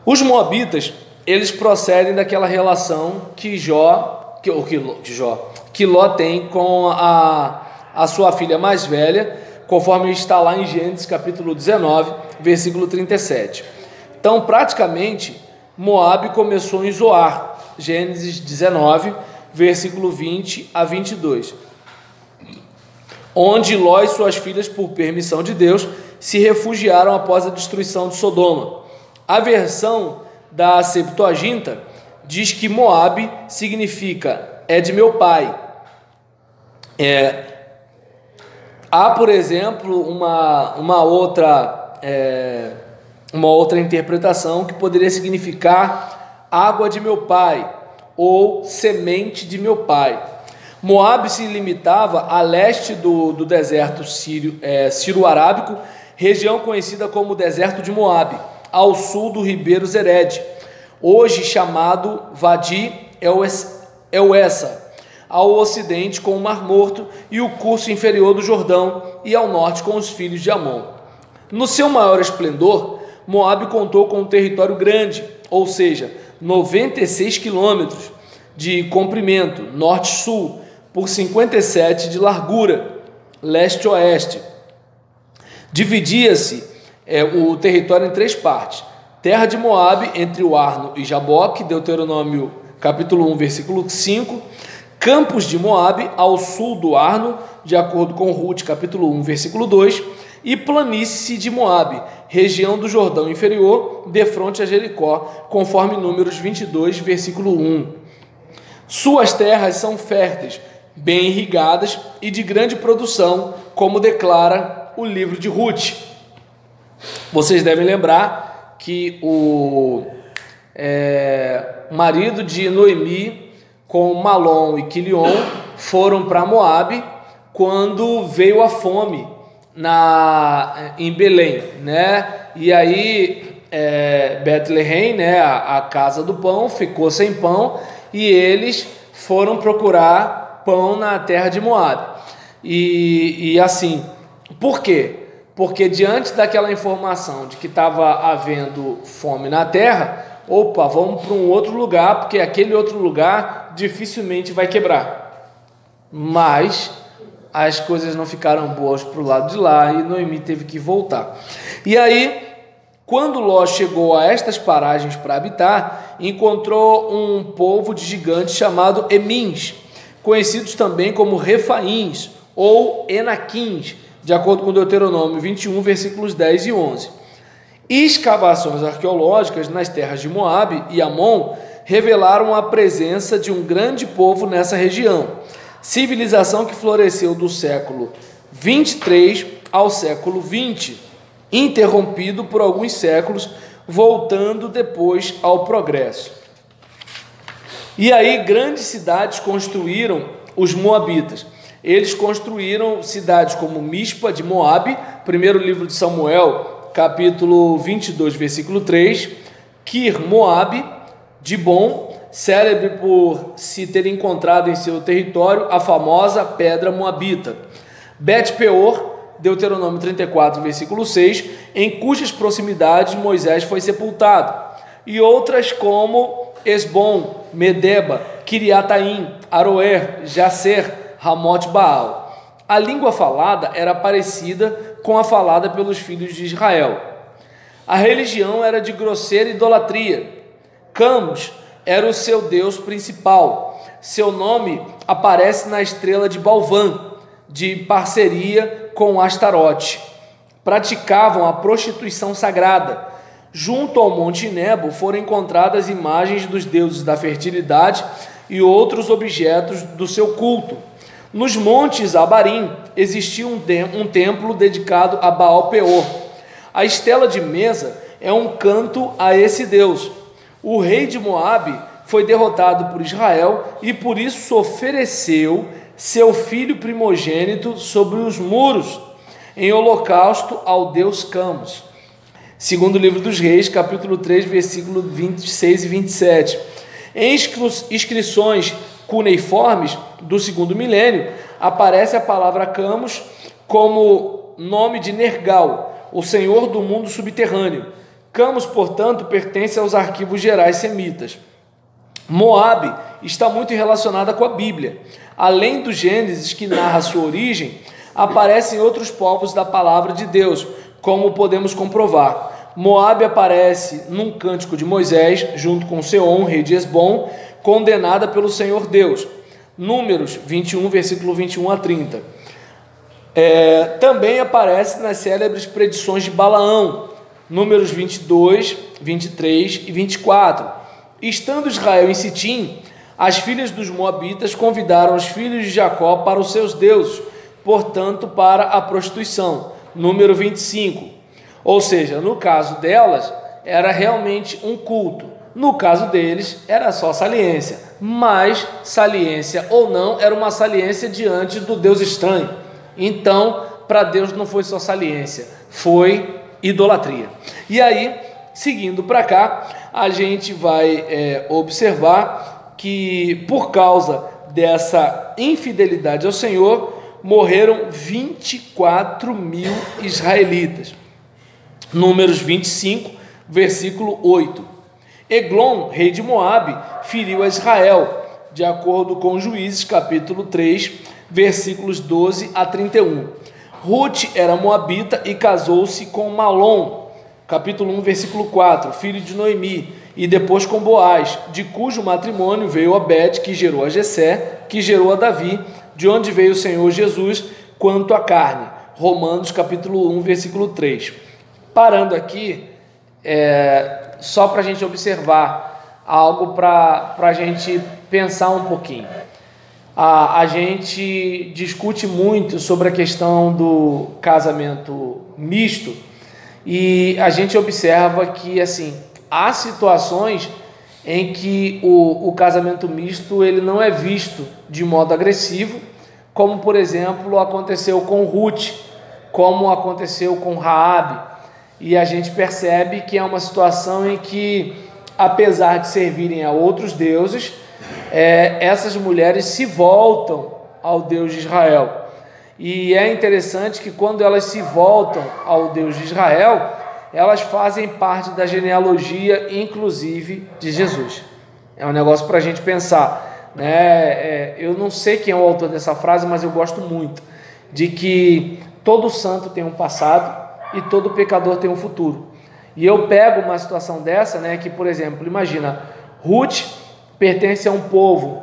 Os moabitas, eles procedem daquela relação que Ló tem com a sua filha mais velha, conforme está lá em Gênesis capítulo 19, versículo 37. Então, praticamente, Moabe começou em Zoar, Gênesis 19, versículo 20 a 22, onde Ló e suas filhas, por permissão de Deus, se refugiaram após a destruição de Sodoma. A versão da Septuaginta diz que Moabe significa é de meu pai. Há, por exemplo, uma outra interpretação que poderia significar água de meu pai ou semente de meu pai. Moabe se limitava a leste do deserto sírio-arábico, região conhecida como deserto de Moabe, ao sul do ribeiro Zered, hoje chamado Vadi El-Essa, ao ocidente com o Mar Morto e o curso inferior do Jordão, e ao norte com os filhos de Amon. No seu maior esplendor, Moabe contou com um território grande, ou seja, 96 quilômetros de comprimento, norte-sul, por 57 de largura, leste-oeste. Dividia-se o território em três partes: terra de Moabe, entre o Arno e Jaboque, Deuteronômio capítulo 1, versículo 5, campos de Moabe, ao sul do Arno, de acordo com Rute, capítulo 1, versículo 2, e planície de Moabe, região do Jordão inferior, defronte a Jericó, conforme Números 22, versículo 1. Suas terras são férteis, bem irrigadas e de grande produção, como declara o livro de Rute. Vocês devem lembrar que o marido de Noemi, com Malom e Quilion, foram para Moabe quando veio a fome em Belém, né? E aí Betlehem, né, a casa do pão, ficou sem pão, e eles foram procurar pão na terra de Moabe. E assim, por quê? Porque diante daquela informação de que estava havendo fome na terra, vamos para um outro lugar, porque aquele outro lugar dificilmente vai quebrar. Mas as coisas não ficaram boas para o lado de lá, e Noemi teve que voltar. E aí, quando Ló chegou a estas paragens para habitar, encontrou um povo de gigantes chamado Emins, conhecidos também como Refaíns ou Enaquins, de acordo com Deuteronômio 21, versículos 10 e 11. Escavações arqueológicas nas terras de Moabe e Amon revelaram a presença de um grande povo nessa região, civilização que floresceu do século 23 ao século 20, interrompido por alguns séculos, voltando depois ao progresso. E aí grandes cidades construíram os moabitas. Eles construíram cidades como Mispa de Moabe, primeiro livro de Samuel, capítulo 22, versículo 3, Kir Moabe, Dibon, célebre por se ter encontrado em seu território a famosa pedra moabita, Bet-peor, Deuteronômio 34, versículo 6, em cujas proximidades Moisés foi sepultado, e outras como Esbom, Medeba, Kiriataim, Aroer, Jacer, Ramote Baal. A língua falada era parecida com a falada pelos filhos de Israel. A religião era de grosseira idolatria. Camus era o seu deus principal. Seu nome aparece na estrela de Balvã, de parceria com Astarote. Praticavam a prostituição sagrada. Junto ao Monte Nebo foram encontradas imagens dos deuses da fertilidade e outros objetos do seu culto. Nos montes Abarim existia um templo dedicado a Baal-peor. A estela de mesa é um canto a esse deus. O rei de Moabe foi derrotado por Israel e por isso ofereceu seu filho primogênito sobre os muros, em holocausto ao deus Camus. Segundo o livro dos Reis, capítulo 3, versículo 26 e 27. Em inscrições cuneiformes do segundo milênio, aparece a palavra Camus como nome de Nergal, o senhor do mundo subterrâneo. Camus, portanto, pertence aos arquivos gerais semitas. Moabe está muito relacionada com a Bíblia. Além do Gênesis, que narra sua origem, aparecem outros povos da palavra de Deus, como podemos comprovar. Moabe aparece num cântico de Moisés, junto com Seom, rei de Esbom, condenada pelo Senhor Deus. Números 21, versículo 21 a 30. Também aparece nas célebres predições de Balaão, Números 22, 23 e 24. Estando Israel em Sitim, as filhas dos moabitas convidaram os filhos de Jacó para os seus deuses, portanto para a prostituição. Número 25. Ou seja, no caso delas, era realmente um culto. No caso deles, era só saliência. Mas, saliência ou não, era uma saliência diante do Deus estranho. Então, para Deus não foi só saliência, foi idolatria. E aí, seguindo para cá, a gente vai observar que por causa dessa infidelidade ao Senhor, morreram 24 mil israelitas. Números 25, versículo 8. Eglon, rei de Moabe, feriu a Israel, de acordo com Juízes, capítulo 3, versículos 12 a 31. Ruth era moabita e casou-se com Malom, capítulo 1, versículo 4, filho de Noemi, e depois com Boaz, de cujo matrimônio veio Obed, que gerou a Jessé, que gerou a Davi, de onde veio o Senhor Jesus, quanto à carne. Romanos, capítulo 1, versículo 3. Parando aqui, só para a gente observar algo para a gente pensar um pouquinho. A gente discute muito sobre a questão do casamento misto e a gente observa que assim, há situações em que o casamento misto ele não é visto de modo agressivo, como por exemplo aconteceu com Ruth, como aconteceu com Raabe. E a gente percebe que é uma situação em que, apesar de servirem a outros deuses, essas mulheres se voltam ao Deus de Israel. E é interessante que quando elas se voltam ao Deus de Israel, elas fazem parte da genealogia, inclusive, de Jesus. É um negócio para a gente pensar, né? Eu não sei quem é o autor dessa frase, mas eu gosto muito, de que todo santo tem um passado e todo pecador tem um futuro. E eu pego uma situação dessa, né, que, por exemplo, imagina, Ruth pertence a um povo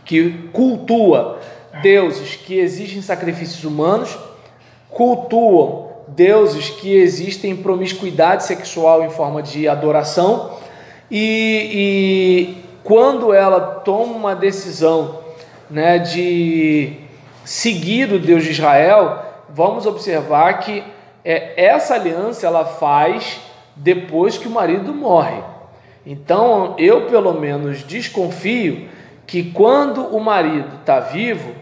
que cultua deuses que exigem sacrifícios humanos, cultuam deuses que existem promiscuidade sexual em forma de adoração, e quando ela toma uma decisão, né, de seguir o Deus de Israel, vamos observar que essa aliança ela faz depois que o marido morre. Então eu pelo menos desconfio que quando o marido está vivo,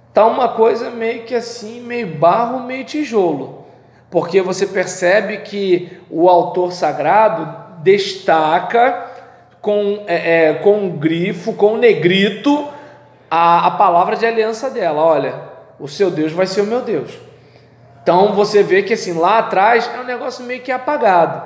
está uma coisa meio que assim, meio barro, meio tijolo, porque você percebe que o autor sagrado destaca com um grifo, com um negrito, a palavra de aliança dela. Olha, o seu Deus vai ser o meu Deus. Então você vê que assim, lá atrás é um negócio meio que apagado.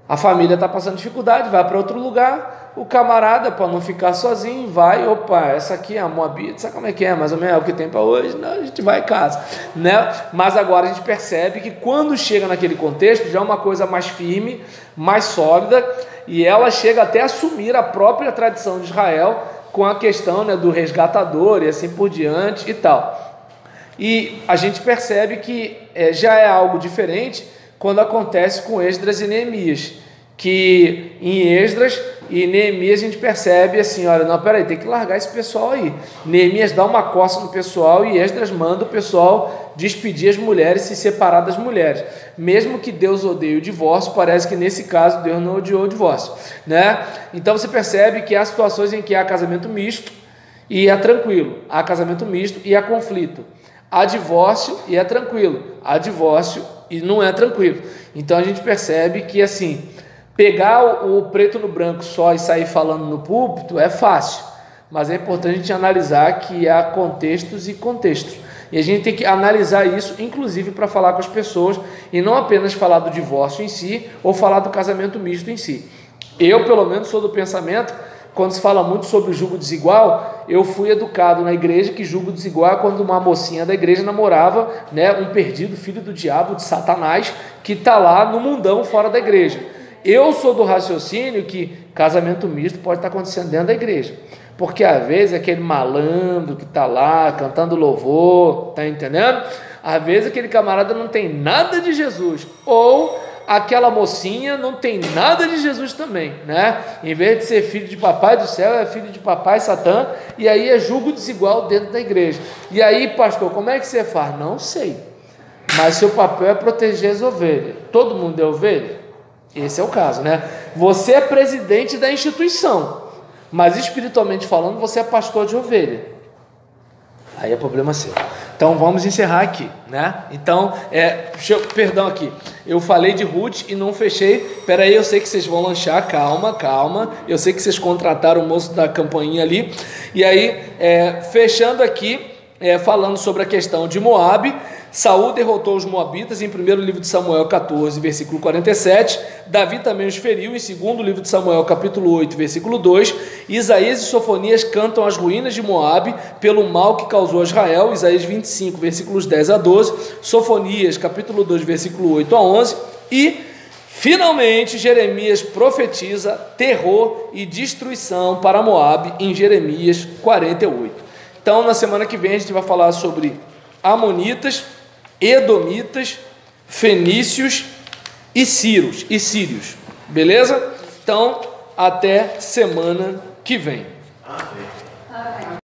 A família está passando dificuldade, vai para outro lugar, o camarada, para não ficar sozinho, vai, opa, essa aqui é a Moabita, sabe como é que é? Mais ou menos é o que tem para hoje, não, a gente vai em casa, né? Mas agora a gente percebe que quando chega naquele contexto, já é uma coisa mais firme, mais sólida, e ela chega até a assumir a própria tradição de Israel, com a questão, né, do resgatador e assim por diante e tal. E a gente percebe que já é algo diferente quando acontece com Esdras e Neemias, que em Esdras e Neemias a gente percebe assim, olha, não, peraí, tem que largar esse pessoal aí. Neemias dá uma coça no pessoal e Esdras manda o pessoal despedir as mulheres, se separar das mulheres. Mesmo que Deus odeie o divórcio, parece que nesse caso Deus não odiou o divórcio, né? Então você percebe que há situações em que há casamento misto e é tranquilo, há casamento misto e há conflito. Há divórcio e é tranquilo, há divórcio e não é tranquilo. Então a gente percebe que assim, pegar o preto no branco só e sair falando no púlpito é fácil, mas é importante a gente analisar que há contextos e contextos. E a gente tem que analisar isso, inclusive para falar com as pessoas, e não apenas falar do divórcio em si, ou falar do casamento misto em si. Eu, pelo menos, sou do pensamento, quando se fala muito sobre o jugo desigual, eu fui educado na igreja que jugo desigual é quando uma mocinha da igreja namorava, né, um perdido filho do diabo, de Satanás, que está lá no mundão fora da igreja. Eu sou do raciocínio que casamento misto pode estar acontecendo dentro da igreja, porque às vezes aquele malandro que está lá cantando louvor, tá entendendo? Às vezes aquele camarada não tem nada de Jesus, ou aquela mocinha não tem nada de Jesus também, né? Em vez de ser filho de papai do céu, é filho de papai Satã, e aí é jugo desigual dentro da igreja. E aí, pastor, como é que você faz? Não sei, mas seu papel é proteger as ovelhas. Todo mundo é ovelha? Esse é o caso, né? Você é presidente da instituição, mas espiritualmente falando, você é pastor de ovelha. Aí é problema seu. Então vamos encerrar aqui, né? Então, perdão aqui, eu falei de Ruth e não fechei. Pera aí, eu sei que vocês vão lanchar, calma. Eu sei que vocês contrataram o moço da campainha ali. E aí, fechando aqui, falando sobre a questão de Moabe. Saul derrotou os moabitas em 1º livro de Samuel 14, versículo 47, Davi também os feriu em 2º livro de Samuel capítulo 8, versículo 2, Isaías e Sofonias cantam as ruínas de Moabe pelo mal que causou a Israel, Isaías 25, versículos 10 a 12, Sofonias capítulo 2, versículo 8 a 11, e finalmente Jeremias profetiza terror e destruição para Moabe em Jeremias 48. Então na semana que vem a gente vai falar sobre amonitas, edomitas, fenícios e sírios, beleza? Então, até semana que vem. Amém.